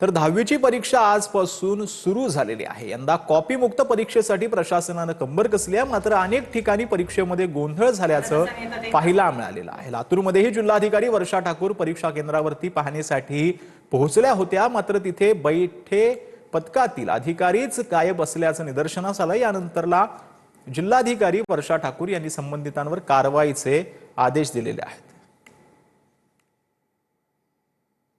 तर 10वीची परीक्षा आजपासून सुरू झालेली आहे। यंदा कॉपी मुक्त परीक्षेसाठी प्रशासनाने कंबर कसली आहे, मात्र अनेक ठिकाणी परीक्षेमध्ये गोंधळ झाल्याचं पाहायला मिळालेलं आहे। लातूरमध्येही जिल्हाधिकारी वर्षा ठाकूर परीक्षा केंद्रावरती पाहणीसाठी पोहोचल्या होत्या, मात्र तिथे बैठे पथकातील अधिकारीच गायब असल्याचं निदर्शनास आलं। यानंतरला जिल्हाधिकारी वर्षा ठाकूर यांनी संबंधितांवर कारवाईचे आदेश दिलेले आहेत।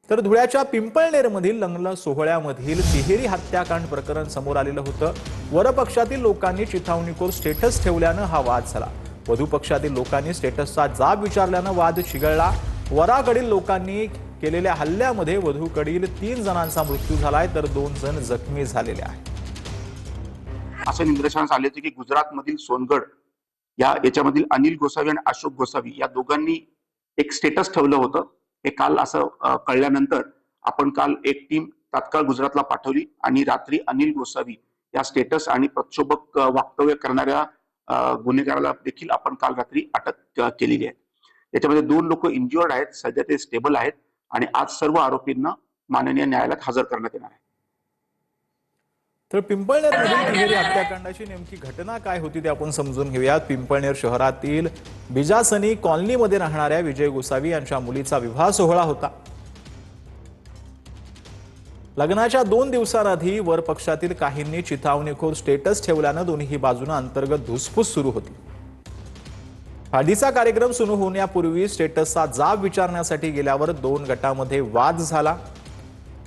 तर धुळ्याच्या पिंपळनेरमधील लग्न सोहळ्यामधील तिहेरी हत्याकांड प्रकरण समोर आलेलं होतं। वरपक्षातील लोकांनी चिथावणीखोर स्टेटस ठेवल्यानं हा वाद झाला। वधू पक्षातील लोकांनी स्टेटसचा जाब विचारल्यानं वाद चिघळला। वराकडील लोकांनी केलेल्या हल्ल्यामध्ये वधूकडील 3 जणांचा मृत्यू झालाय, तर 2 जण जखमी झालेले आहेत। असं निदर्शनास आले होते की गुजरातमधील सोनगड याच्यामधील अनिल गोसावी आणि अशोक गोसावी या दोघांनी एक स्टेटस ठेवलं होतं। हे काल असं कळल्यानंतर आपण काल एक टीम तात्काळ गुजरातला पाठवली आणि रात्री अनिल गोसावी या स्टेटस आणि प्रक्षोभक वक्तव्य करणाऱ्या गुन्हेगाराला देखील आपण काल रात्री अटक केलेली आहे। याच्यामध्ये 2 लोक इंज्युअर्ड आहेत, सध्या ते स्टेबल आहेत आणि आज सर्व आरोपींना माननीय न्यायालयात हजर करण्यात येणार आहे। तर पिंपळनेरमधील तिहेरी हत्याकांडाची नेमकी घटना काय होती ते आपण समजून घेऊयात। पिंपळनेर शहरातील बिजासनी कॉलनीमध्ये राहणाऱ्या विजय गोसावी यांच्या मुलीचा विवाह सोहळा होता। लग्नाच्या 2 दिवसांआधी वर पक्षातील काहींनी चिथावणीखोर स्टेटस ठेवल्यानं दोन्ही बाजूंना अंतर्गत धुसफूस सुरू होती। हळदीचा कार्यक्रम सुरू होण्यापूर्वी स्टेटसचा जाब विचारण्यासाठी गेल्यावर 2 गटांमध्ये वाद झाला।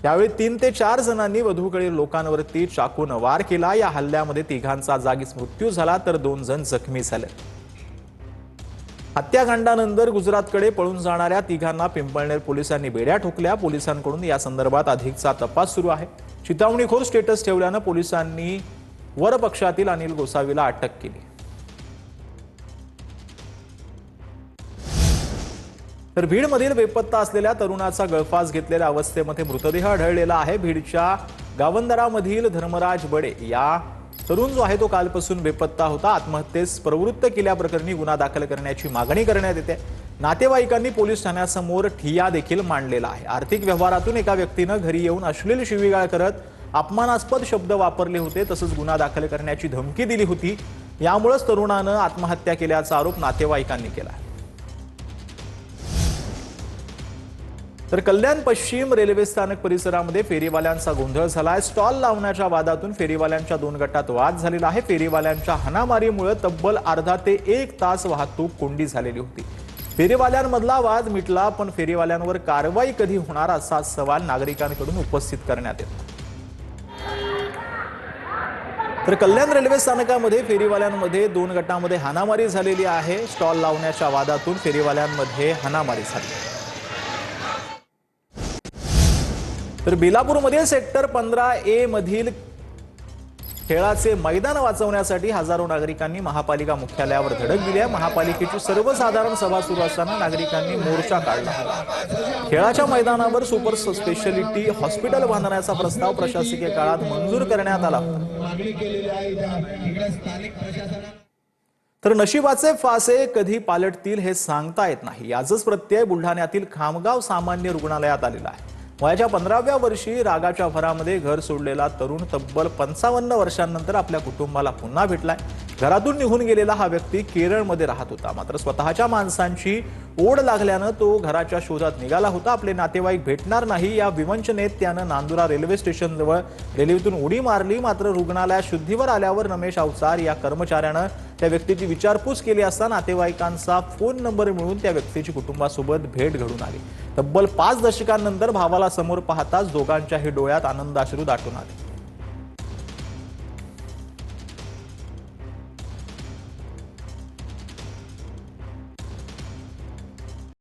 यावेळी 3 ते 4 जणांनी वधूकडील लोकांवरती चाकून वार केला। या हल्ल्यामध्ये 3घांचा जागीच मृत्यू झाला, तर 2 जण जखमी झाले। हत्याकांडानंतर गुजरातकडे पळून जाणाऱ्या 3घांना पिंपळनेर पोलिसांनी बेड्या ठोकल्या। पोलिसांकडून या संदर्भात अधिकचा तपास सुरू आहे। चिथावणीखोर स्टेटस ठेवल्यानं पोलिसांनी वरपक्षातील अनिल गोसावीला अटक केली। तर बीडमधील बेपत्ता असलेल्या तरुणाचा गळफास घेतलेल्या अवस्थेमध्ये मृतदेह आढळलेला आहे। बीडच्या गावंदरामधील धर्मराज बडे या तरुण जो आहे तो कालपासून बेपत्ता होता। आत्महत्येस प्रवृत्त केल्याप्रकरणी गुन्हा दाखल करण्याची मागणी करण्यात येते। नातेवाईकांनी पोलीस ठाण्यासमोर ठिय्या देखील मांडलेला आहे। आर्थिक व्यवहारातून एका व्यक्तीनं घरी येऊन अश्लील शिवीगाळ करत अपमानास्पद शब्द वापरले होते, तसंच गुन्हा दाखल करण्याची धमकी दिली होती। यामुळेच तरुणानं आत्महत्या केल्याचा आरोप नातेवाईकांनी केला। तर कल्याण पश्चिम रेल्वे स्थानक परिसरामध्ये फेरीवाल्यांचा गोंधळ झालाय। स्टॉल लावण्याच्या वादातून फेरीवाल्यांच्या 2 गटात वाद झालेला आहे। फेरीवाल्यांच्या हाणामारीमुळे तब्बल अर्धा ते 1 तास वाहतूक कोंडी झालेली होती। फेरीवाल्यांमधला वाद मिटला, पण फेरीवाल्यांवर कारवाई कधी होणार असा सवाल नागरिकांकडून उपस्थित करण्यात येतो। तर कल्याण रेल्वे स्थानकामध्ये फेरीवाल्यांमध्ये 2 गटांमध्ये हाणामारी झालेली आहे। स्टॉल लावण्याच्या वादातून फेरीवाल्यांमध्ये हाणामारी झाली। तर बेलापूरमधील सेक्टर 15A मधील खेळाचे मैदान वाचवण्यासाठी हजारो नागरिकांनी महापालिका मुख्यालयावर धडक दिली आहे। महापालिकेची सर्वसाधारण सभा सुरू असताना नागरिकांनी मोर्चा काढला। खेळाच्या मैदानावर सुपर स्पेशालिटी हॉस्पिटल बांधण्याचा प्रस्ताव प्रशासकीय काळात मंजूर करण्यात आला। तर नशिबाचे फासे कधी पालटतील हे सांगता येत नाही, याचंच प्रत्यय बुलढाण्यातील खामगाव सामान्य रुग्णालयात आलेला आहे। वयाच्या 15व्या वर्षी रागाच्या भरामध्ये घर सोडलेला तरुण तब्बल 55 वर्षांनंतर आपल्या कुटुंबाला पुन्हा भेटलाय। घरातून निघून गेलेला हा व्यक्ती केरळमध्ये राहत होता, मात्र स्वतःच्या माणसांची ओढ लागल्यानं तो घराच्या शोधात निघाला होता। आपले नातेवाईक भेटणार नाही या विवंचनेत त्यानं नांदुरा रेल्वे स्टेशनजवळ रेल्वेतून उडी मारली। मात्र रुग्णालयात शुद्धीवर आल्यावर रमेश अवचार या कर्मचाऱ्यानं त्या व्यक्तीची विचारपूस केली असता नातेवाईकांचा फोन नंबर मिळून त्या व्यक्तीची कुटुंबासोबत भेट घडून आली। तब्बल 5 दशकांनंतर भावाला समोर पाहताच दोघांच्याही डोळ्यात आनंदाश्रू दाटून आले।